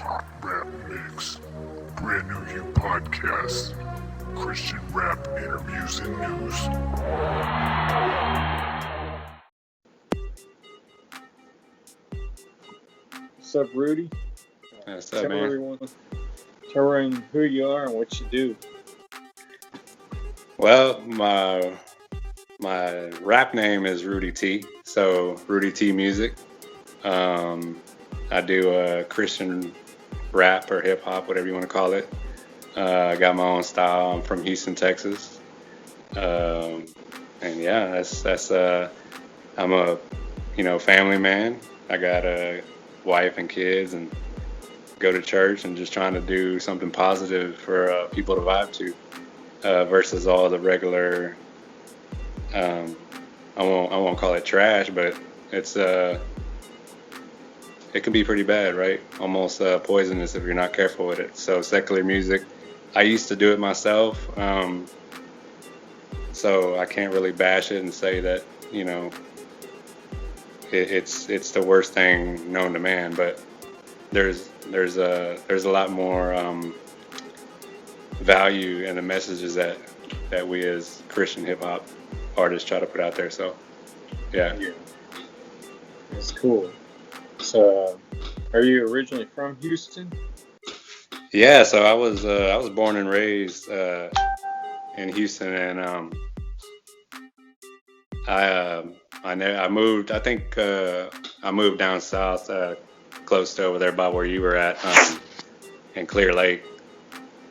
hop rap mix. Brand new you podcast. Christian rap interviews and news. What's up, Rudy? What's up, man? Tell everyone who you are and what you do. Well, my rap name is Rudy T, so RudyTMusic. I do Christian rap or hip hop, whatever you want to call it. I got my own style. I'm from Houston, Texas, and yeah, that's I'm a family man. I got a wife and kids, and go to church and just trying to do something positive for people to vibe to, versus all the regular. I won't call it trash, but it's it can be pretty bad, right? Almost poisonous if you're not careful with it. So secular music, I used to do it myself, so I can't really bash it and say that it's the worst thing known to man. But there's a lot more value in the messages that we as Christian hip hop artists try to put out there. So yeah. That's cool. So, are you originally from Houston? Yeah, so I was born and raised in Houston, and I moved. I think I moved down south, close to over there by where you were at, in Clear Lake.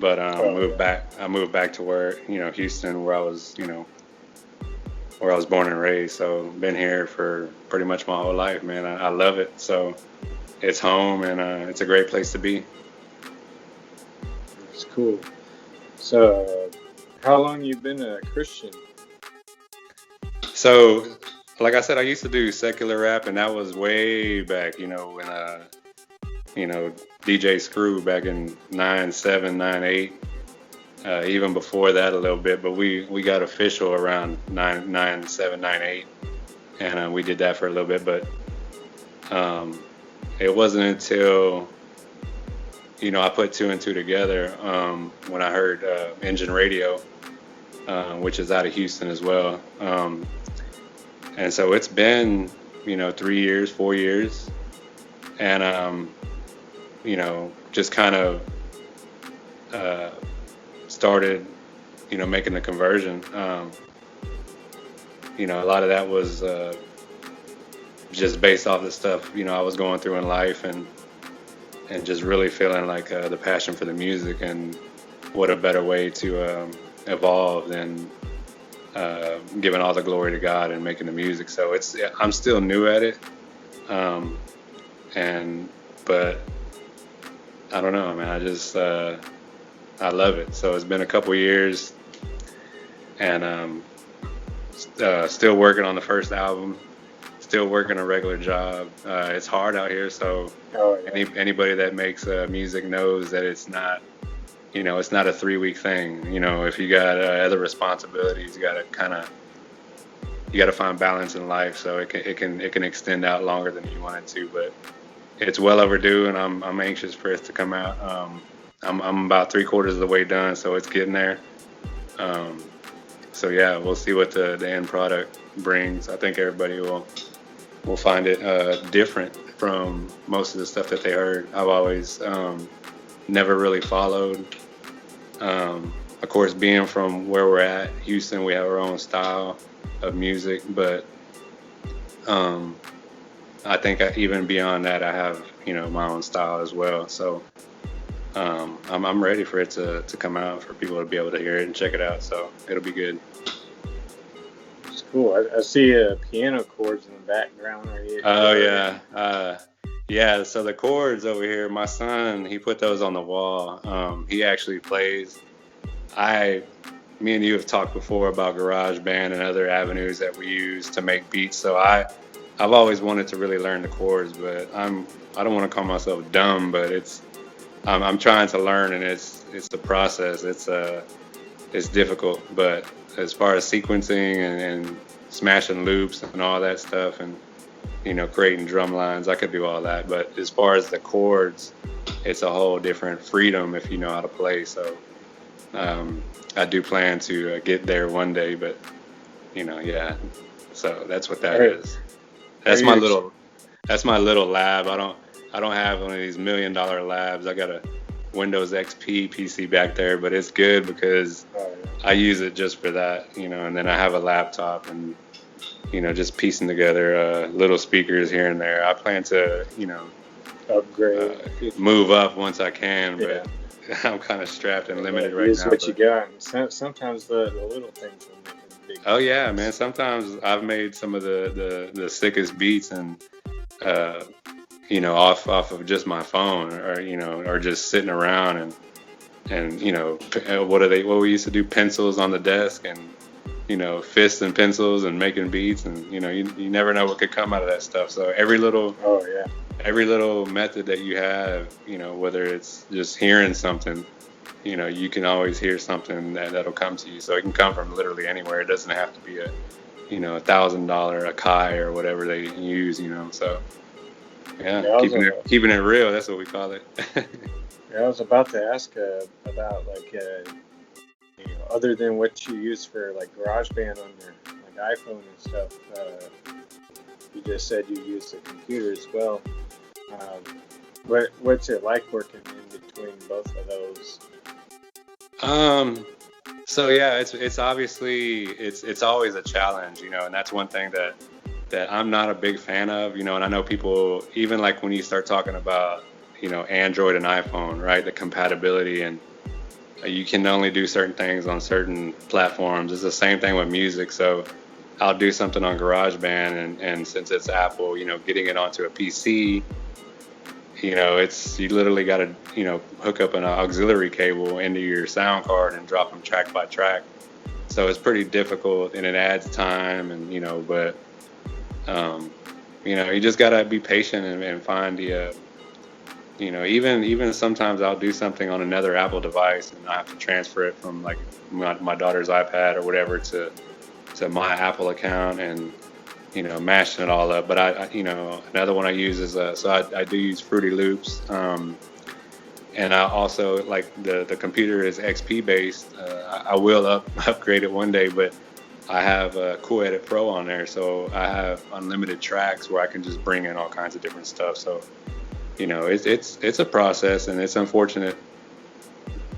But moved back. I moved back to where Houston, where I was born and raised. So been here for pretty much my whole life, man. I love it. So it's home, and it's a great place to be. It's cool. So, how long you been a Christian? So, like I said, I used to do secular rap, and that was way back, when DJ Screw back in 97, 98, even before that a little bit, but we got official around 97, 98, and we did that for a little bit, but it wasn't until I put two and two together when I heard Engine Radio, which is out of Houston as well, and so it's been 3 years, 4 years, and just kind of started making the conversion. A lot of that was just based off the stuff I was going through in life, and just really feeling like the passion for the music, and what a better way to evolve than giving all the glory to God and making the music. So I'm still new at it, but I don't know, man. I just I love it. So it's been a couple years, and still working on the first album. Still working a regular job. It's hard out here, so anybody that makes music knows that it's not, it's not a 3-week thing. If you got other responsibilities, you got to find balance in life. So it can extend out longer than you want it to, but it's well overdue, and I'm anxious for it to come out. I'm about 3/4 of the way done, so it's getting there. So yeah, we'll see what the end product brings. I think everybody will find it different from most of the stuff that they heard. I've always never really followed. Of course, being from where we're at, Houston, we have our own style of music, but I think even beyond that, I have my own style as well. So I'm ready for it to come out, for people to be able to hear it and check it out. So it'll be good. It's cool. I see piano chords in the background. Oh yeah, yeah. So the chords over here, my son, he put those on the wall. He actually plays. Me and you have talked before about GarageBand and other avenues that we use to make beats. So I've always wanted to really learn the chords, but I don't want to call myself dumb, but I'm trying to learn, and it's a process. It's difficult, but as far as sequencing and smashing loops and all that stuff, and creating drum lines, I could do all that. But as far as the chords, it's a whole different freedom if you know how to play. So I do plan to get there one day, but yeah. So that's what that is. That's my little lab. I don't have one of these $1 million labs. I got a Windows XP PC back there, but it's good because I use it just for that, and then I have a laptop and, just piecing together little speakers here and there. I plan to, upgrade, move up once I can, but I'm kind of strapped and limited right now. Use what you got. Sometimes the little things will make a big Oh yeah, man. Sometimes I've made some of the sickest beats and off of just my phone or just sitting around and what we used to do, pencils on the desk and fists and pencils and making beats and you never know what could come out of that stuff. So every little method that you have, whether it's just hearing something, you can always hear something that'll come to you. So it can come from literally anywhere. It doesn't have to be a $1,000 Akai or whatever they use, So yeah, keeping it real. That's what we call it. Yeah, I was about to ask about other than what you use for like GarageBand on your like iPhone and stuff. You just said you use the computer as well. What's it like working in between both of those? So yeah, it's obviously it's always a challenge, and that's one thing that I'm not a big fan of, and I know people, even like when you start talking about, Android and iPhone, right? The compatibility, and you can only do certain things on certain platforms. It's the same thing with music. So I'll do something on GarageBand and since it's Apple, getting it onto a PC, you literally got to, hook up an auxiliary cable into your sound card and drop them track by track. So it's pretty difficult and it adds time and, but, you just got to be patient and find the, even sometimes I'll do something on another Apple device and I have to transfer it from like my daughter's iPad or whatever to my Apple account and, mashing it all up. But I another one I use is, so I do use Fruity Loops. And I also, like the computer is XP based. I will upgrade it one day, but I have Cool Edit Pro on there. So I have unlimited tracks where I can just bring in all kinds of different stuff. So, it's a process and it's unfortunate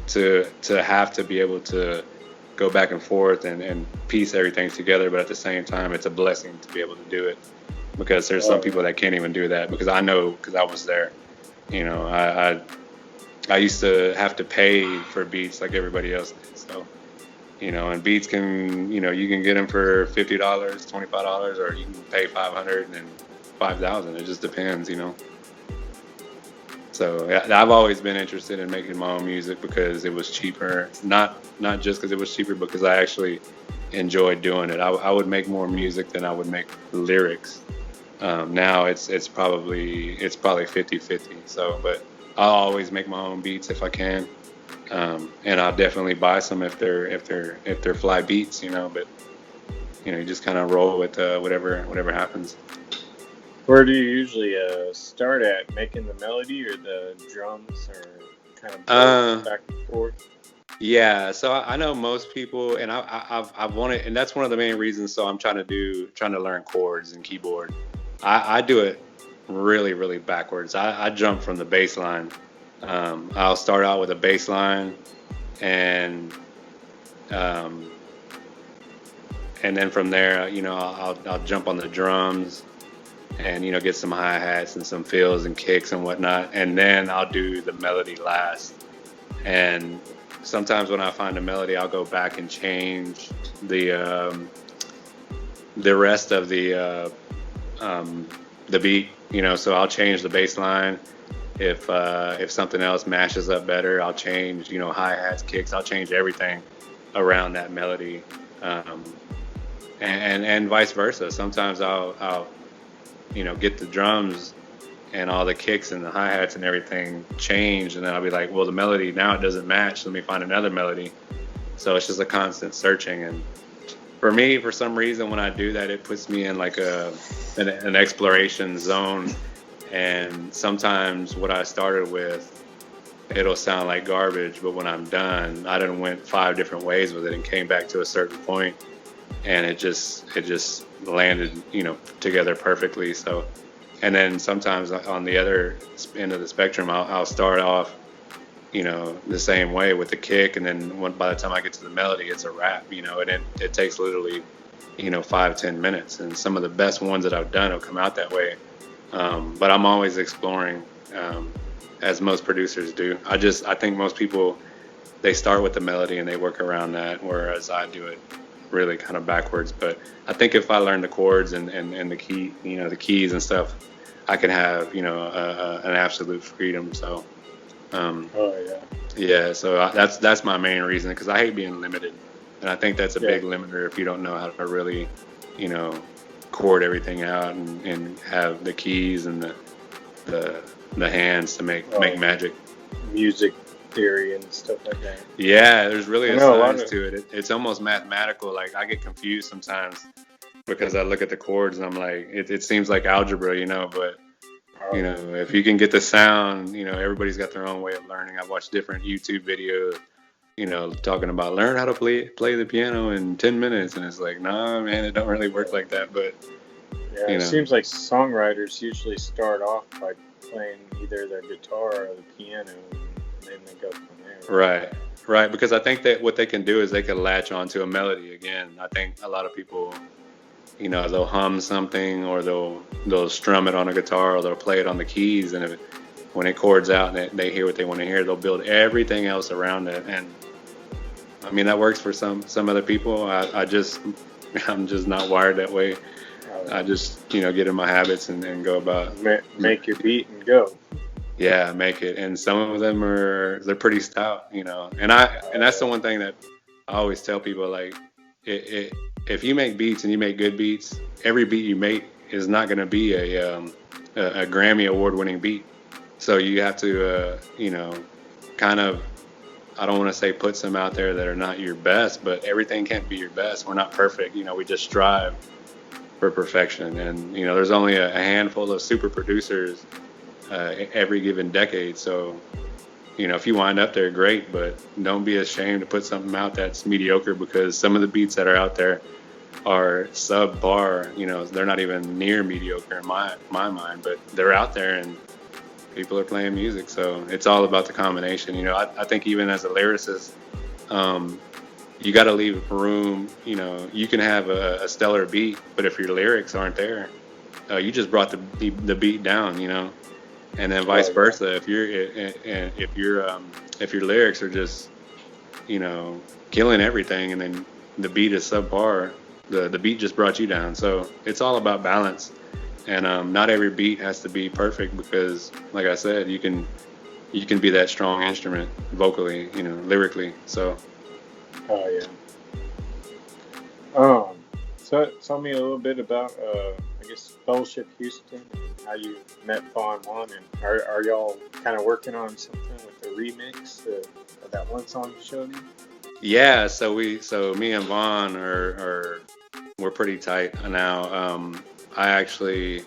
to have to be able to go back and forth and piece everything together, but at the same time it's a blessing to be able to do it because there's some people that can't even do that because I know because I was there. I used to have to pay for beats like everybody else did. So and beats can you can get them for $50, $25, or you can pay $500 and then $5,000. It just depends. So yeah, I've always been interested in making my own music because it was cheaper. Not just because it was cheaper, because I actually enjoyed doing it. I would make more music than I would make lyrics. Now it's probably 50-50. So, but I'll always make my own beats if I can, and I'll definitely buy some if they're fly beats. But you just kind of roll with whatever happens. Where do you usually start at, making the melody or the drums, or kind of back and forth? Yeah, so I know most people, and I've wanted, and that's one of the main reasons. So I'm trying to learn chords and keyboard. I do it really, really backwards. I jump from the bass line. I'll start out with a bass line, and then from there, I'll jump on the drums. And get some hi-hats and some fills and kicks and whatnot, and then I'll do the melody last. And sometimes when I find a melody, I'll go back and change the rest of the beat. So I'll change the bass line. If something else mashes up better, I'll change hi-hats, kicks. I'll change everything around that melody, and vice versa. Sometimes I'll get the drums and all the kicks and the hi-hats and everything changed, and then I'll be like, well, the melody now it doesn't match, let me find another melody. So it's just a constant searching. And for me, for some reason, when I do that, it puts me in like an exploration zone, And sometimes what I started with, it'll sound like garbage, but when I'm done, I done went 5 different ways with it and came back to a certain point, and it just landed, together perfectly. So, and then sometimes on the other end of the spectrum, I'll start off, the same way with the kick, and then by the time I get to the melody, it's a rap, and it takes literally, 5-10 minutes, and some of the best ones that I've done will come out that way. But I'm always exploring, as most producers do. I think most people, they start with the melody and they work around that, whereas I do it really kind of backwards. But I think if I learn the chords and the key, the keys and stuff, I can have, an absolute freedom. So, yeah. So that's my main reason, because I hate being limited, and I think that's a big limiter if you don't know how to really, chord everything out and have the keys and the hands to make magic. Music theory and stuff like that. Yeah, there's really a science to it. It's almost mathematical. Like, I get confused sometimes because I look at the chords and I'm like, it seems like algebra, but if you can get the sound, everybody's got their own way of learning. I've watched different YouTube videos, talking about learn how to play the piano in 10 minutes, and it's like, nah, man, it don't really work like that. But it seems like songwriters usually start off by playing either the guitar or the piano, and then they go from there. Right. Because I think that what they can do is they can latch onto a melody again. I think a lot of people, they'll hum something, or they'll strum it on a guitar, or they'll play it on the keys, and when it chords out and they hear what they want to hear, they'll build everything else around it. And I mean, that works for some other people. I'm just not wired that way. I just, get in my habits and go about. Make your beat and go. Yeah, make it. And some of them they're pretty stout, And that's the one thing that I always tell people, like, if you make beats and you make good beats, every beat you make is not going to be a Grammy award-winning beat. So you have to, kind of, I don't want to say put some out there that are not your best, but everything can't be your best. We're not perfect. We just strive for perfection. And, there's only a handful of super producers every given decade. So, if you wind up there, great, but don't be ashamed to put something out that's mediocre, because some of the beats that are out there are subpar. They're not even near mediocre in my mind, but they're out there and people are playing music. So it's all about the combination. I think even as a lyricist, you got to leave room. You can have a stellar beat, but if your lyrics aren't there, you just brought the beat down. And then vice versa. If your lyrics are just, killing everything, and then the beat is subpar, the beat just brought you down. So it's all about balance. And not every beat has to be perfect, because, like I said, you can be that strong instrument vocally, lyrically. So. So tell me a little bit about, Fellowship Houston, and how you met Vaughn One, and are y'all kind of working on something with the remix of that one song you showed me? Yeah, so me and Vaughn we're pretty tight now. I actually,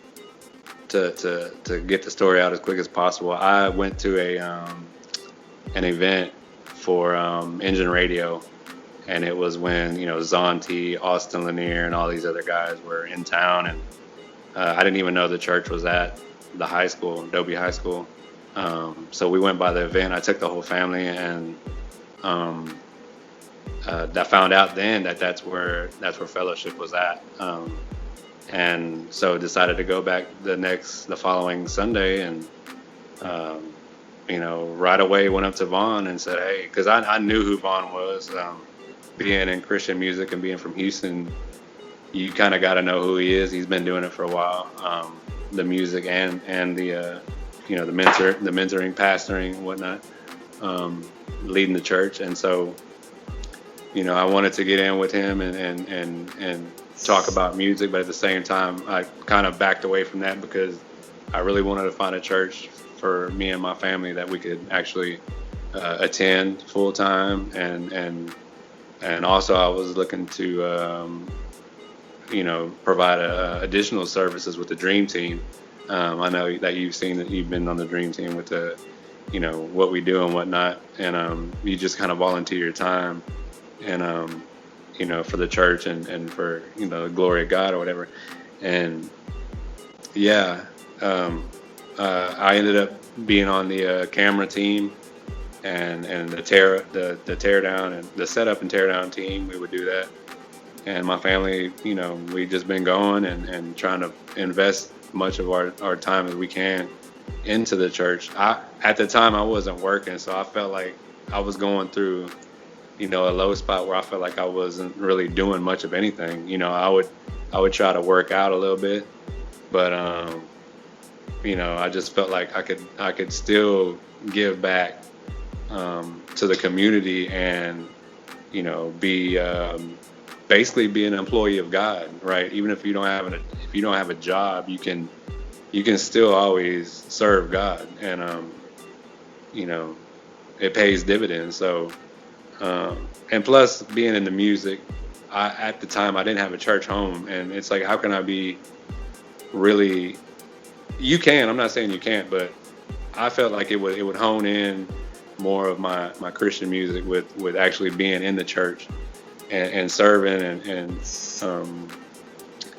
to get the story out as quick as possible, I went to an event for Engine Radio, and it was when Zonti, Austin Lanier, and all these other guys were in town, and I didn't even know the church was at the high school, Adobe High School. So we went by the event. I took the whole family, and I found out then that's where Fellowship was at. And so decided to go back the following Sunday, and right away went up to Vaughn and said, hey, because I knew who Vaughn was. Being in Christian music and being from Houston, you kind of got to know who he is. He's been doing it for a while, the music and the the mentoring, pastoring, and whatnot, leading the church. And so I wanted to get in with him and talk about music, but at the same time I kind of backed away from that, because I really wanted to find a church for me and my family that we could actually attend full time, and also I was looking to provide additional services with the Dream Team, I know that you've seen that you've been on the dream team with the, what we do and whatnot, and you just kind of volunteer your time, and for the church and for the glory of God or whatever, and yeah, I ended up being on the camera team and the tear down and the setup and tear down team. We would do that, and my family, we just been going and trying to invest much of our time as we can into the church. At the time I wasn't working, so I felt like I was going through a low spot where I felt like I wasn't really doing much of anything. I would try to work out a little bit, but I just felt like I could still give back to the community and be basically be an employee of God, right? Even if you don't have a job, you can still always serve God, and it pays dividends. So and plus being in the music, at the time I didn't have a church home, and it's like, how can I be really? You can. I'm not saying you can't, but I felt like it would hone in more of my Christian music with actually being in the church and serving and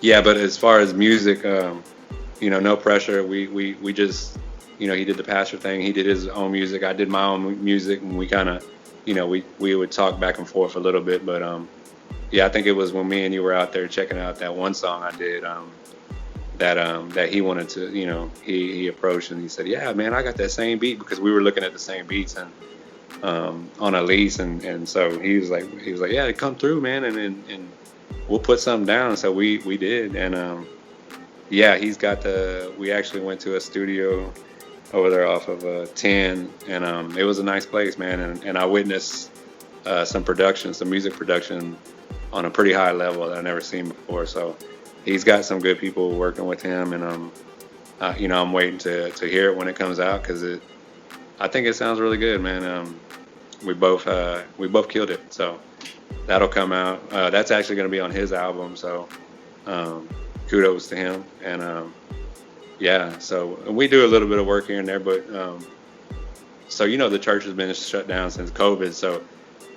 yeah. But as far as music, no pressure. We just he did the pastor thing. He did his own music. I did my own music, and we kind of we would talk back and forth a little bit. But yeah, I think it was when me and you were out there checking out that one song I did. That he wanted to, he approached and he said, yeah, man, I got that same beat, because we were looking at the same beats and on a lease, and so he was like, yeah, come through, man, and we'll put something down. So we did, and yeah, we actually went to a studio over there off of 10, and it was a nice place, man, and I witnessed some music production on a pretty high level that I've never seen before. So he's got some good people working with him, and I'm waiting to hear it when it comes out, because I think it sounds really good, man. We both killed it, so that'll come out. That's actually going to be on his album, so kudos to him. And yeah, so we do a little bit of work here and there, but so the church has been shut down since COVID, so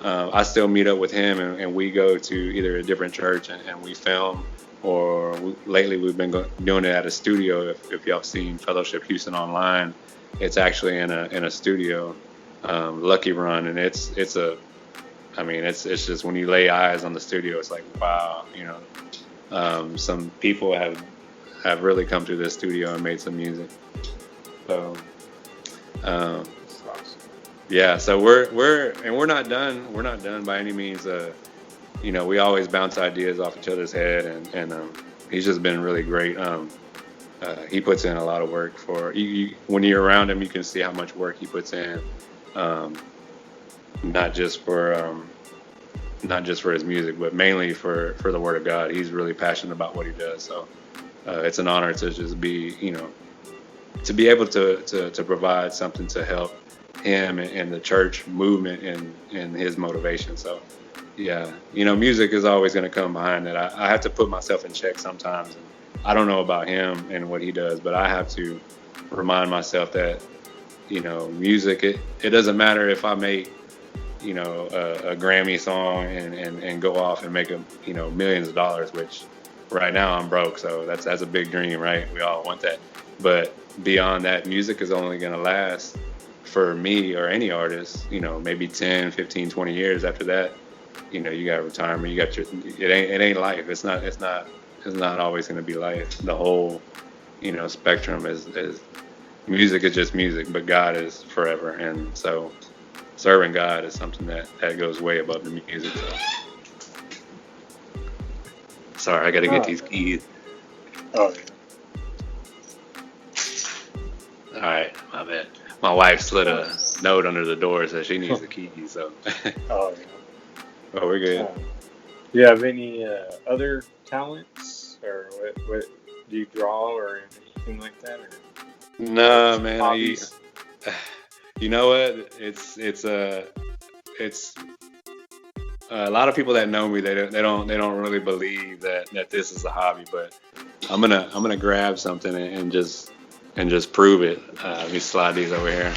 I still meet up with him, and we go to either a different church and we film. Or lately we've been doing it at a studio. If y'all seen Fellowship Houston online, it's actually in a studio, Lucky Run, and it's just, when you lay eyes on the studio, it's like, wow, some people have really come through this studio and made some music. So yeah, so we're not done. We're not done by any means. We always bounce ideas off each other's head, and he's just been really great. He puts in a lot of work for you. When you're around him, you can see how much work he puts in, not just for his music, but mainly for the Word of God. He's really passionate about what he does. So it's an honor to just be, to be able to provide something to help him and the church movement and his motivation. So yeah, music is always going to come behind that. I have to put myself in check sometimes. And I don't know about him and what he does, but I have to remind myself that, music, it doesn't matter if I make, a Grammy song and go off and make millions of dollars, which right now I'm broke. So that's a big dream, right? We all want that. But beyond that, music is only going to last for me or any artist, maybe 10, 15, 20 years after that. You got retirement, you got it ain't life. It's not always going to be life. The whole, spectrum is music is just music, but God is forever. And so serving God is something that goes way above the music. So. Sorry, I got to get these keys. Oh, yeah. All right, my bad. My wife slid a note under the door, so she needs the keys. So. Oh, yeah. Oh, we're good. Do you have any other talents, or what do you draw or anything like that? Or no, man. Hobbies? You know what? It's a lot of people that know me. They don't really believe that this is a hobby. But I'm gonna grab something and just and just prove it. Let me slide these over here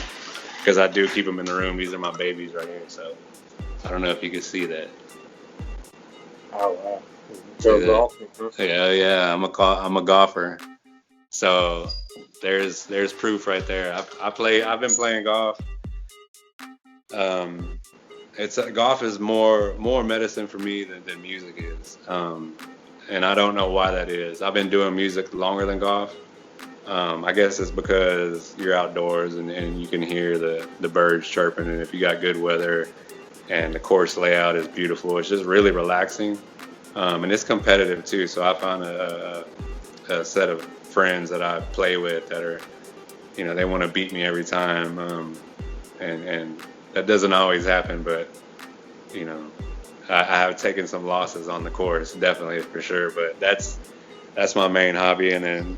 because I do keep them in the room. These are my babies right here. So I don't know if you can see that. Oh wow. See Go that? golfing, huh? Yeah. I'm a golfer. So there's proof right there. I've been playing golf. Golf is more medicine for me than music is. And I don't know why that is. I've been doing music longer than golf. I guess it's because you're outdoors and you can hear the birds chirping, and if you got good weather and the course layout is beautiful, it's just really relaxing. And it's competitive too. So I found a set of friends that I play with that are, they want to beat me every time. And that doesn't always happen, but you know, I have taken some losses on the course, definitely for sure. But that's my main hobby, and then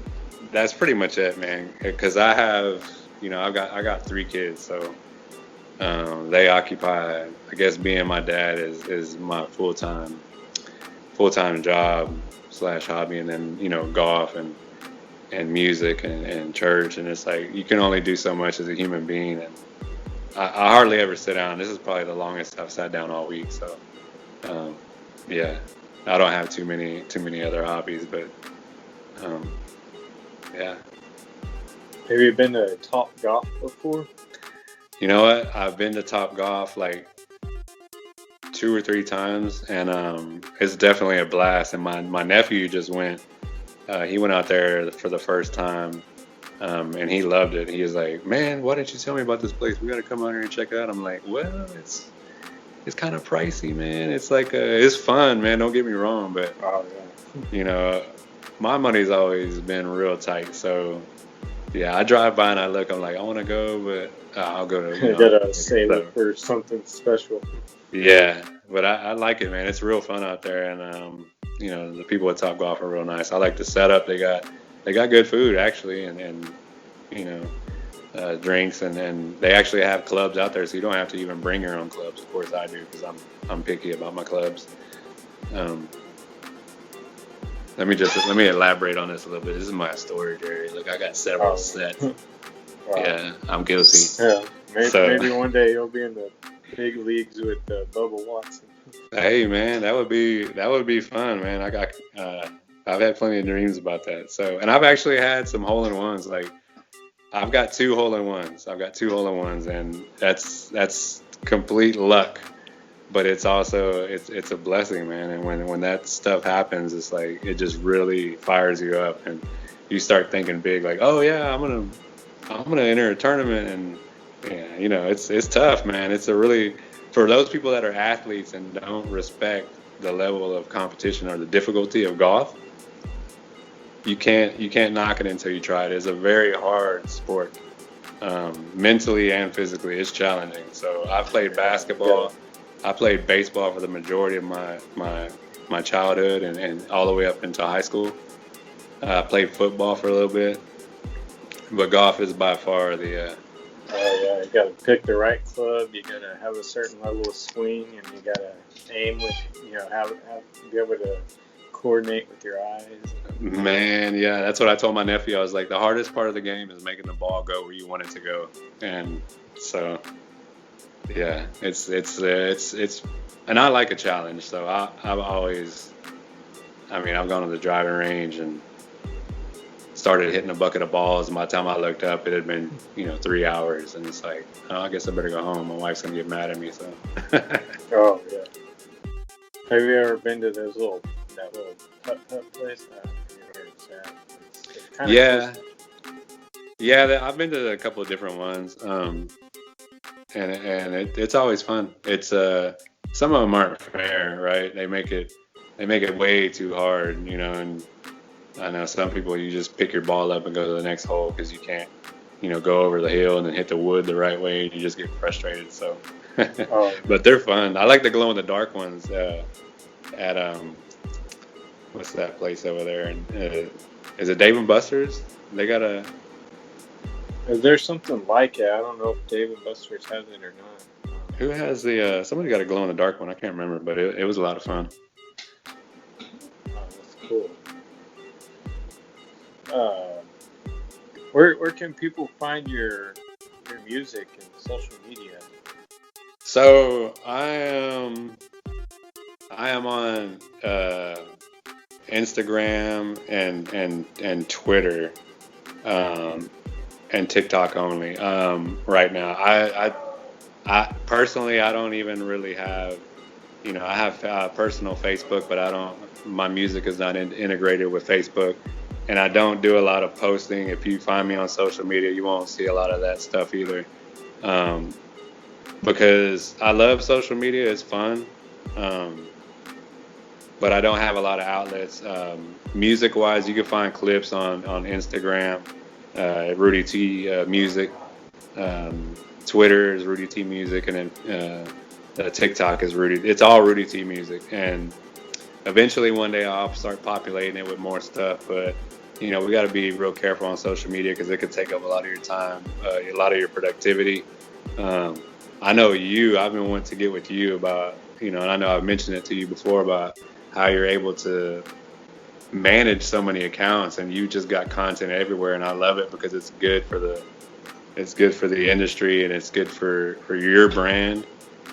that's pretty much it, man. Because I have, I got 3 kids, so they occupy. I guess being my dad is my full time job / hobby, and then golf and music and church, and it's like you can only do so much as a human being, and I hardly ever sit down. This is probably the longest I've sat down all week, so yeah, I don't have too many other hobbies, but yeah. Have you been to Top Golf before? You know what? I've been to Top Golf like 2 or 3 times, and it's definitely a blast. And my nephew just went. He went out there for the first time, and he loved it. He was like, "Man, why didn't you tell me about this place? We got to come out here and check it out." I'm like, "Well, it's kind of pricey, man. It's like it's fun, man. Don't get me wrong, but Oh my money's always been real tight. So yeah, I drive by and I look. I'm like, I want to go, but I'll go to. yeah. You gotta save it for something special. Yeah, but I like it, man. It's real fun out there, and the people at Top Golf are real nice. I like the setup. They got good food actually, and drinks, and they actually have clubs out there, so you don't have to even bring your own clubs. Of course, I do because I'm picky about my clubs. Let me elaborate on this a little bit. This is my storage area. Look, I got several sets. Wow. Yeah, I'm guilty. Yeah, maybe So- one day you'll be in the big leagues with Bubba Watson. Hey man, that would be fun, man. I've had plenty of dreams about that. So, and I've actually had some hole-in-ones. Like, I've got 2 hole-in-ones. And that's complete luck. But it's also it's a blessing, man. And when that stuff happens, it's like it just really fires you up, and you start thinking big. Like, oh yeah, I'm gonna enter a tournament, and yeah, it's tough, man. It's a really, for those people that are athletes and don't respect the level of competition or the difficulty of golf, you can't knock it until you try it. It's a very hard sport, mentally and physically. It's challenging. So I played basketball. I played baseball for the majority of my childhood and all the way up into high school. I played football for a little bit, but golf is by far the Oh yeah, you gotta pick the right club. You gotta have a certain level of swing, and you gotta aim with, have be able to coordinate with your eyes. man. Yeah, that's what I told my nephew. I was like, the hardest part of the game is making the ball go where you want it to go, and so yeah, it's and I like a challenge. So I've always, I've gone to the driving range and started hitting a bucket of balls, and by the time I looked up, it had been 3 hours, and it's like, oh, I guess I better go home. My wife's gonna get mad at me. So Oh yeah. Have you ever been to that little putt place? It's kinda yeah, close. yeah, I've been to a couple of different ones, and it's always fun. It's some of them aren't fair, right? They make it way too hard, and I know some people, you just pick your ball up and go to the next hole because you can't, go over the hill and then hit the wood the right way. You just get frustrated. So, Oh. but they're fun. I like the glow in the dark ones at what's that place over there? And is it Dave and Buster's? They got a. Is there something like it? I don't know if Dave and Buster's has it or not. Who has the? Somebody got a glow in the dark one. I can't remember, but it was a lot of fun. Oh, that's cool. Where can people find your music and social media? So I am on Instagram and Twitter, and TikTok only right now. I personally, I don't even really have, I have personal Facebook, but I don't. My music is not integrated with Facebook, and I don't do a lot of posting. If you find me on social media, you won't see a lot of that stuff either, um, because I love social media. It's fun. Um, but I don't have a lot of outlets. Music wise, you can find clips on Instagram, Rudy T Music. Twitter is Rudy T Music, and then TikTok is Rudy. It's all Rudy T Music, and eventually one day I'll start populating it with more stuff. But we got to be real careful on social media because it could take up a lot of your time, a lot of your productivity. Um, I know I've been wanting to get with you about, and I know I've mentioned it to you before about how you're able to manage so many accounts, and you just got content everywhere, and I love it because it's good for the industry, and it's good for your brand,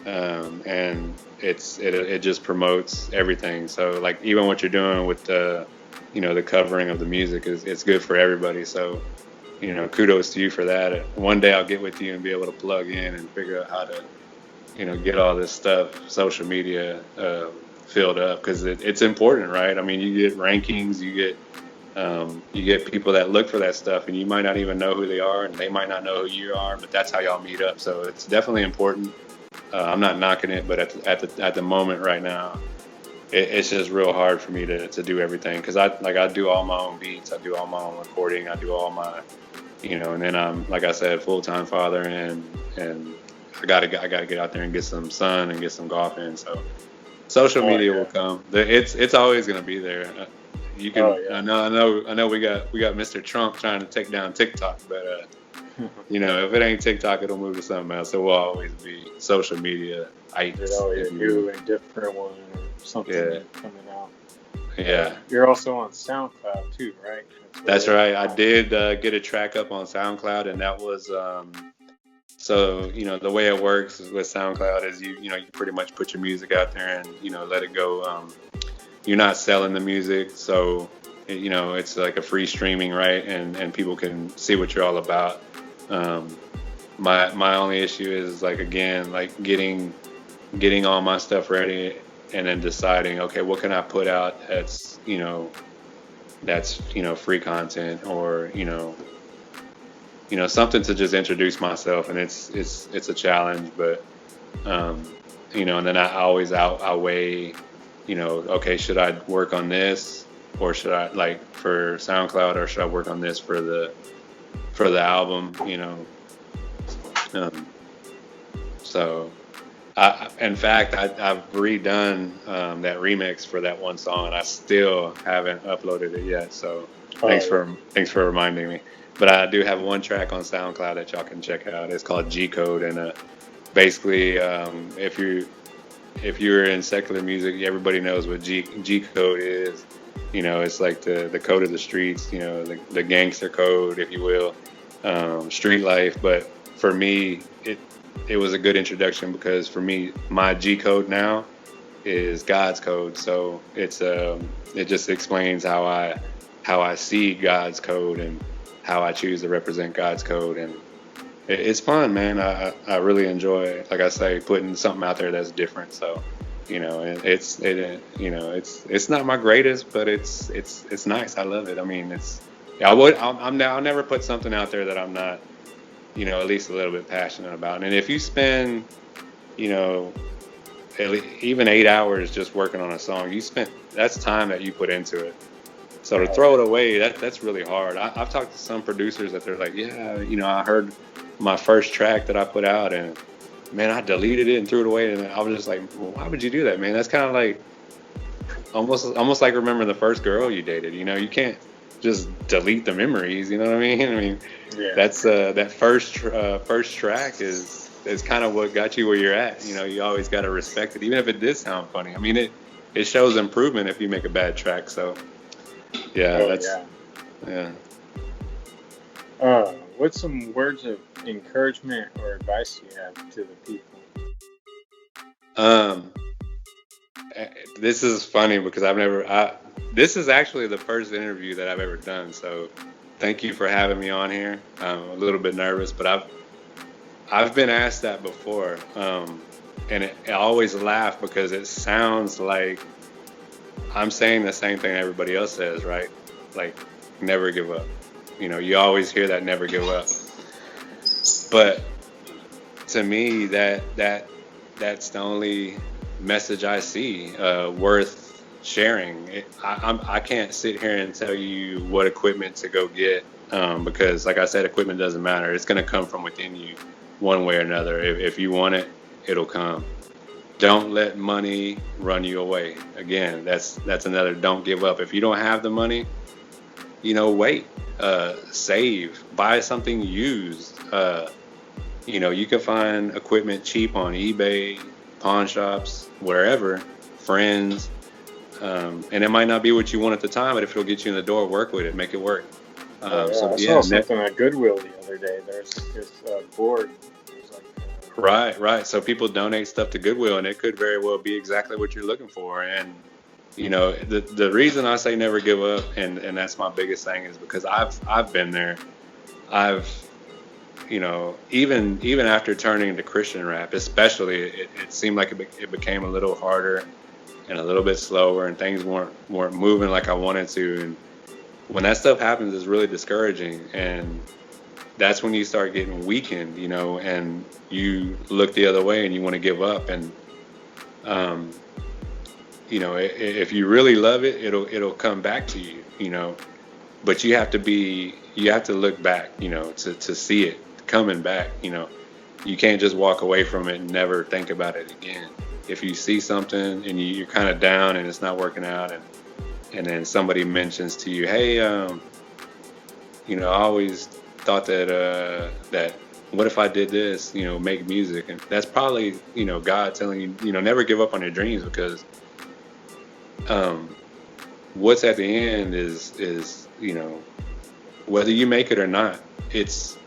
and it just promotes everything. So like even what you're doing with the covering of the music it's good for everybody. So kudos to you for that. One day I'll get with you and be able to plug in and figure out how to get all this stuff, social media, filled up, because it's important, right? I mean, you get rankings, you get people that look for that stuff, and you might not even know who they are, and they might not know who you are, but that's how y'all meet up. So it's definitely important. I'm not knocking it, but at the moment right now, it's just real hard for me to do everything, because I do all my own beats, I do all my own recording, I do all my, and then I'm, like I said, full-time father, and I gotta get out there and get some sun and get some golf in. So social media will come. It's always gonna be there. You can. Oh, yeah. I know. We got Mr. Trump trying to take down TikTok, but if it ain't TikTok, it'll move to something else. So we'll always be social media. There's always a new and different one or something coming out. Yeah. You're also on SoundCloud too, right? That's right. I did get a track up on SoundCloud, and that was. So the way it works with SoundCloud is you pretty much put your music out there and let it go. You're not selling the music, so it's like a free streaming, right? And people can see what you're all about. My only issue is getting all my stuff ready and then deciding, okay, what can I put out that's free content, or something to just introduce myself, and it's a challenge, but and then I always outweigh, okay, should I work on this, or should I, like for SoundCloud, or should I work on this for the album, so in fact, I've redone that remix for that one song, and I still haven't uploaded it yet, so thanks for reminding me. But I do have one track on SoundCloud that y'all can check out. It's called G Code, and basically, if you're in secular music, everybody knows what G Code is. It's like the code of the streets, the gangster code, if you will, street life. But for me, it was a good introduction, because for me, my G Code now is God's code. So it just explains how I see God's code and how I choose to represent God's code, and it's fun, man. I really enjoy, like I say, putting something out there that's different. So, it's not my greatest, but it's nice. I love it. I mean, I'll never put something out there that I'm not, at least a little bit passionate about. And if you spend, even 8 hours just working on a song, that's time that you put into it. So to throw it away, that's really hard. I've talked to some producers that they're like, yeah, I heard my first track that I put out, and man, I deleted it and threw it away. And I was just like, well, why would you do that, man? That's kind of like almost like remembering the first girl you dated. You can't just delete the memories. You know what I mean? I mean, that's that first track is kind of what got you where you're at. You always got to respect it, even if it did sound funny. I mean, it shows improvement if you make a bad track. So. Yeah, What's some words of encouragement or advice you have to the people? Um, this is funny because this is actually the first interview that I've ever done. So thank you for having me on here. I'm a little bit nervous, but I've been asked that before. And I always laugh because it sounds like I'm saying the same thing everybody else says, right? Like, never give up. You always hear that, never give up. But to me, that's the only message I see worth sharing. I can't sit here and tell you what equipment to go get because, like I said, equipment doesn't matter. It's going to come from within you, one way or another. If you want it, it'll come. Don't let money run you away. Again, that's another don't give up. If you don't have the money, wait, save, buy something used. You can find equipment cheap on eBay, pawn shops, wherever, friends. And it might not be what you want at the time, but if it'll get you in the door, work with it, make it work. I saw something at Goodwill the other day. There's this board. Right. So people donate stuff to Goodwill, and it could very well be exactly what you're looking for. And the reason I say never give up, and that's my biggest thing, is because I've been there. I've even after turning to Christian rap, especially, it seemed like it became a little harder and a little bit slower, and things weren't moving like I wanted to. And when that stuff happens, it's really discouraging, and that's when you start getting weakened, and you look the other way and you want to give up. And if you really love it, it'll come back to you, but you have to look back, to see it coming back. You can't just walk away from it and never think about it again. If you see something and you're kind of down and it's not working out, and then somebody mentions to you, hey, I always thought that what if I did this, make music. And that's probably, God telling you, never give up on your dreams, because what's at the end is whether you make it or not, it's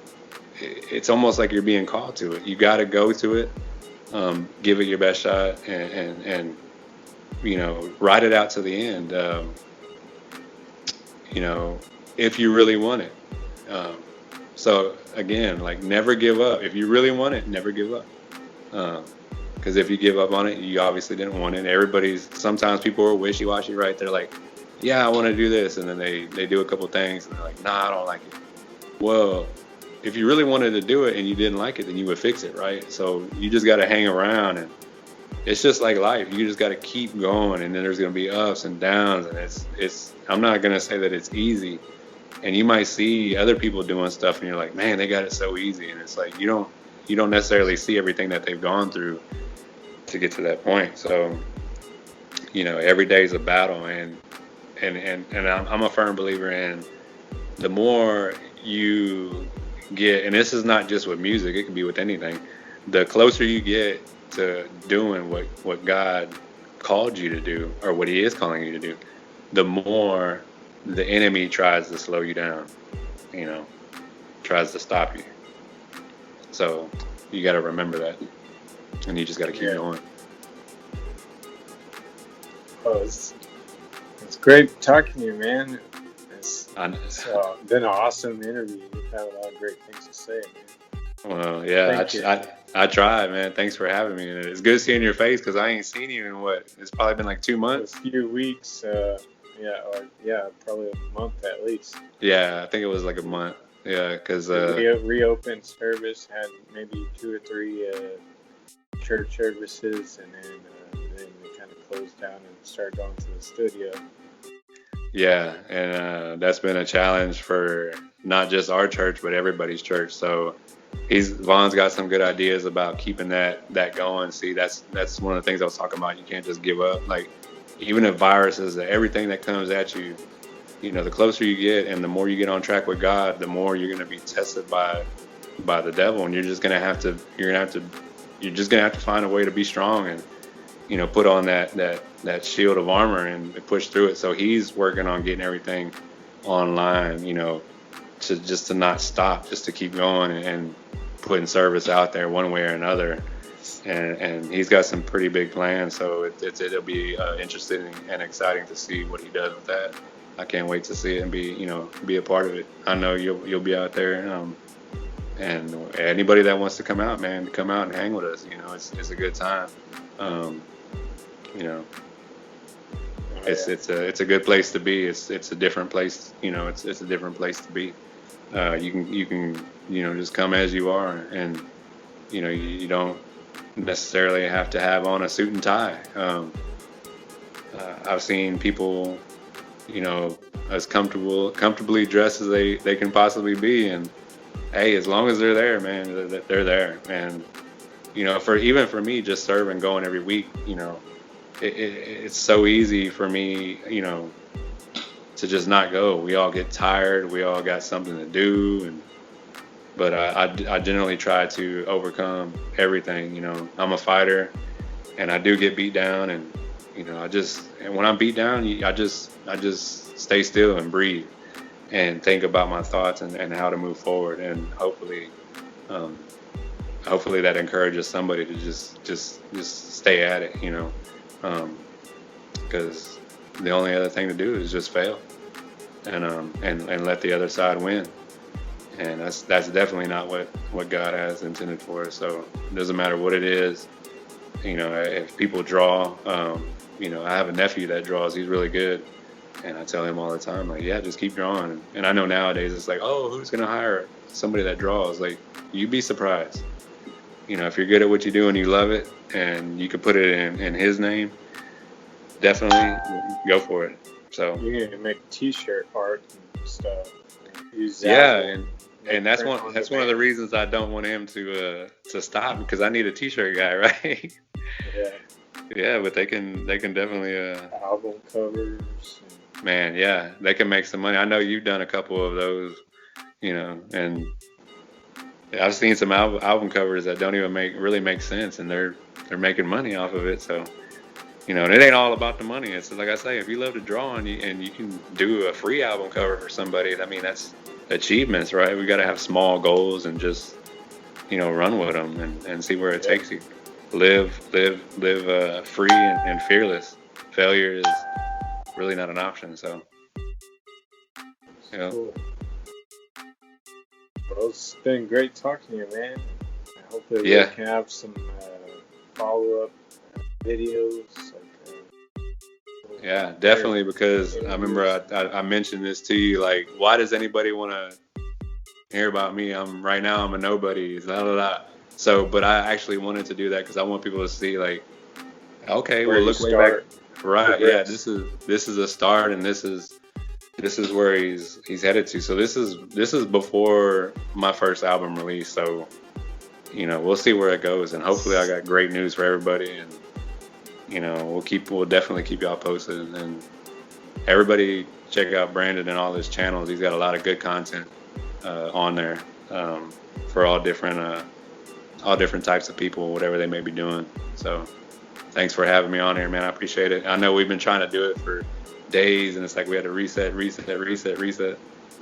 almost like you're being called to it. You got to go to it, give it your best shot, and ride it out to the end, if you really want it. So again, like, never give up. If you really want it, never give up. Because if you give up on it, you obviously didn't want it. Sometimes people are wishy-washy, right? They're like, yeah, I want to do this. And then they do a couple things and they're like, nah, I don't like it. Well, if you really wanted to do it and you didn't like it, then you would fix it, right? So you just got to hang around, and it's just like life. You just got to keep going, and then there's going to be ups and downs. And I'm not going to say that it's easy. And you might see other people doing stuff and you're like, man, they got it so easy. And it's like, you don't necessarily see everything that they've gone through to get to that point. So, every day is a battle, and I'm a firm believer in the more you get, and this is not just with music, it can be with anything, the closer you get to doing what God called you to do, or what he is calling you to do, the more the enemy tries to slow you down, tries to stop you. So you got to remember that, and you just got to keep going. Oh, it's great talking to you, man. It's been an awesome interview. You've had a lot of great things to say, man. Well, yeah, I try, man. Thanks for having me. And it's good seeing your face, because I ain't seen you in it's probably been like 2 months. A few weeks. Probably a month at least. Yeah, I think it was like a month. Yeah, because reopened service, had maybe 2 or 3 church services, and then we kind of closed down and started going to the studio. Yeah, and that's been a challenge for not just our church, but everybody's church. So Vaughn's got some good ideas about keeping that going. See, that's one of the things I was talking about. You can't just give up. Like, even if viruses, everything that comes at you, the closer you get and the more you get on track with God, the more you're going to be tested by the devil, and you're just going to have to find a way to be strong and put on that shield of armor and push through it. So he's working on getting everything online, to not stop, just to keep going and putting service out there one way or another. And he's got some pretty big plans, so it'll be interesting and exciting to see what he does with that. I can't wait to see it and be a part of it. I know you'll be out there, and anybody that wants to come out, man, come out and hang with us. It's a good time. It's a good place to be. It's a different place. It's a different place to be. You can just come as you are, and you don't necessarily have to have on a suit and tie. I've seen people, as comfortably dressed as they can possibly be, and hey, as long as they're there, man, they're there. And for me, just serving, going every week, it's so easy for me, to just not go. We all get tired. We all got something to do, but I generally try to overcome everything. I'm a fighter, and I do get beat down, and and when I'm beat down, I just stay still and breathe and think about my thoughts and how to move forward, and hopefully that encourages somebody to just stay at it, because the only other thing to do is just fail and let the other side win. And that's definitely not what God has intended for us. So it doesn't matter what it is. If people draw, I have a nephew that draws. He's really good. And I tell him all the time, like, yeah, just keep drawing. And I know nowadays it's like, oh, who's going to hire somebody that draws? Like, you'd be surprised. If you're good at what you do and you love it and you can put it in his name, definitely go for it. So you need to make t-shirt art and stuff. And that's one of the reasons I don't want him to stop, because I need a t-shirt guy, right? Yeah. Yeah, but they can definitely album covers. Man, yeah, they can make some money. I know you've done a couple of those, and I've seen some album covers that don't even really make sense, and they're making money off of it. So, and it ain't all about the money. It's like I say, if you love to draw and you can do a free album cover for somebody, I mean, that's achievements, right? We got to have small goals and just, run with them and see where it takes you. Live free and fearless. Failure is really not an option. So, Cool. Well, it's been great talking to you, man. I hope that we can have some follow-up videos. Yeah, definitely, because I remember I mentioned this to you, like, why does anybody want to hear about me? I'm a nobody, blah, blah, blah. So, but I actually wanted to do that because I want people to see, like, okay, well, look way back. Right, yeah, this is a start, and this is where he's headed to. So this is before my first album release. So, we'll see where it goes, and hopefully I got great news for everybody, and we'll definitely keep y'all posted. And everybody check out Brandon and all his channels. He's got a lot of good content on there for all different types of people, whatever they may be doing. So thanks for having me on here, man. I appreciate it. I know we've been trying to do it for days, and it's like we had to reset.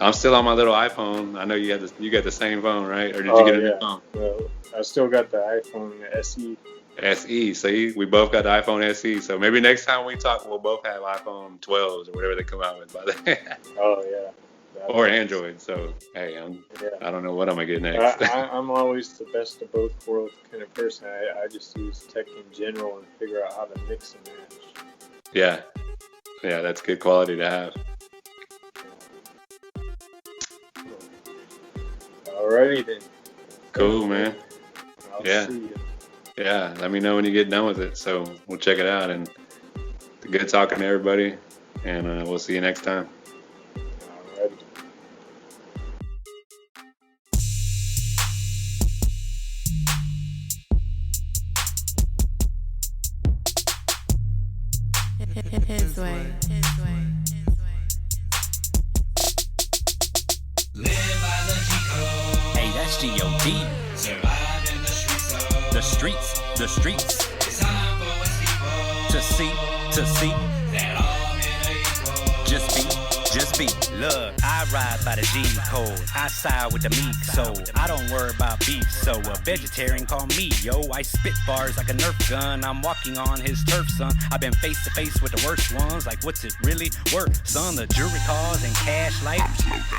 I'm still on my little iPhone. I know you got the same phone, right? Or did you get a new phone? Well, I still got the iPhone SE. SE. See, we both got the iPhone SE. So maybe next time we talk, we'll both have iPhone 12s or whatever they come out with by then. Oh yeah. Or Android. So hey, I don't know what I'm gonna get next. I'm always the best of both worlds kind of person. I just use tech in general and figure out how to mix and match. Yeah, that's good quality to have. Alrighty then. Cool, man. I'll see you. Yeah, let me know when you get done with it. So we'll check it out. And good talking to everybody. And we'll see you next time. Alrighty. His way. Live by the G-code. Hey, that's G-O-D. Survive in the streets, though. The streets. It's time for us people To see. that all men are equal. Just be. just be. Look, I ride by the G code. I side with the meek soul. I don't worry about beef, so a vegetarian call me, yo. I spit bars like a Nerf gun. I'm walking on his turf, son. I've been face to face with the worst ones. Like, what's it really worth, son? The jury calls and cash life.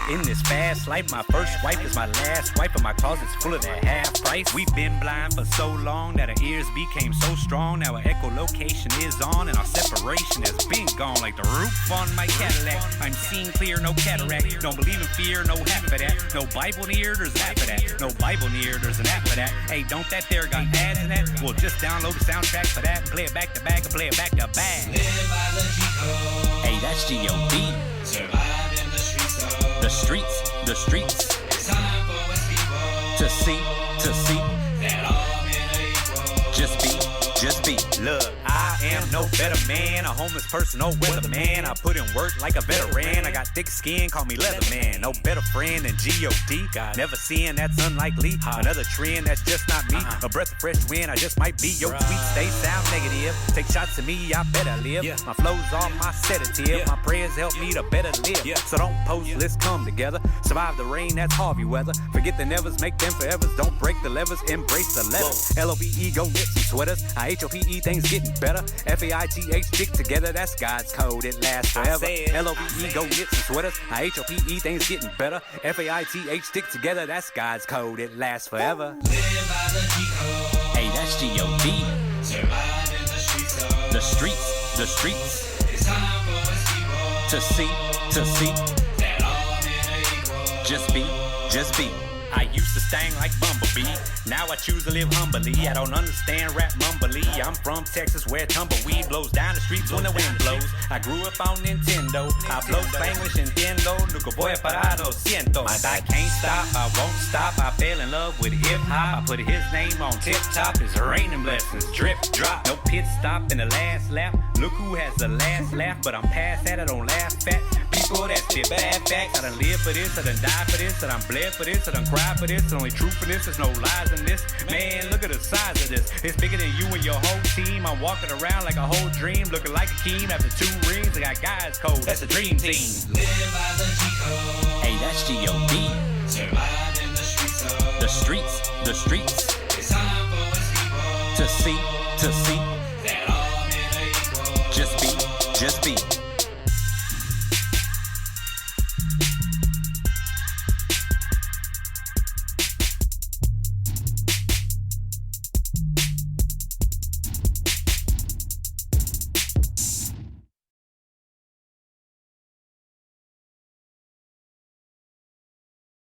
In this fast life, my first wife is my last wife, and my closet's full of that half price. We've been blind for so long that our ears became so strong. Now our echolocation is on, and our separation has been gone. Like the roof on my Cadillac, I'm seeing clear, no cataract. Don't believe in fear, no half of that. No Bible near, there's an app for that. No Bible near, there's an app for that. Hey, don't that there got ads in that? Well, just download the soundtrack for that. Play it back to back and play it back to back. Live by the G code. Hey, that's G-O-D. Survive in the streets, so The streets, the streets. it's time for us people To see. that all men are equal. Just be. Look, I am no better man, a homeless person, no weatherman. I put in work like a veteran. I got thick skin, call me Leatherman. No better friend than G.O.D. Never seeing that's unlikely. Another trend that's just not me. A breath of fresh wind, I just might be. Your tweets, they sound negative. Take shots at me, I better live. My flow's all my sedative. My prayers help me to better live. So don't post, let's come together. Survive the rain, that's Harvey weather. Forget the nevers, make them forevers. Don't break the levers, embrace the letters. L-O-V-E, go knit some sweaters. I-H-O-P-E, things getting better. F-A-I-T-H, stick together, that's God's code, it lasts forever. L-O-V-E, go knit some sweaters. I-H-O-P-E, things getting better. F-A-I-T-H, stick together, that's God's code, it lasts forever. Live by the G code. Hey, that's G-O-D. Survive in the streets, so The streets. it's time for us people To see. that all men are equal. Just be. I used to sting like Bumblebee. Now I choose to live humbly. I don't understand rap mumbly. I'm from Texas where tumbleweed blows down the streets when the wind blows. I grew up on Nintendo. I blow Spanglish and entiendo. Nunca voy a parar, lo siento. I can't stop, I won't stop. I fell in love with hip hop. I put his name on tip top. It's raining blessings, drip, drop. No pit stop in the last lap. Look who has the last laugh, but I'm past that, I don't laugh at. People that spit bad facts. I done live for this, I done die for this, I done bled for this, I done cry for this. The only truth for this, there's no lies in this. Man, look at the size of this. It's bigger than you and your whole team. I'm walking around like a whole dream, looking like a king after 2 rings. I got guys cold, that's a dream team. Live by the G code. Hey, that's G.O.D. Survive in the streets, so The streets.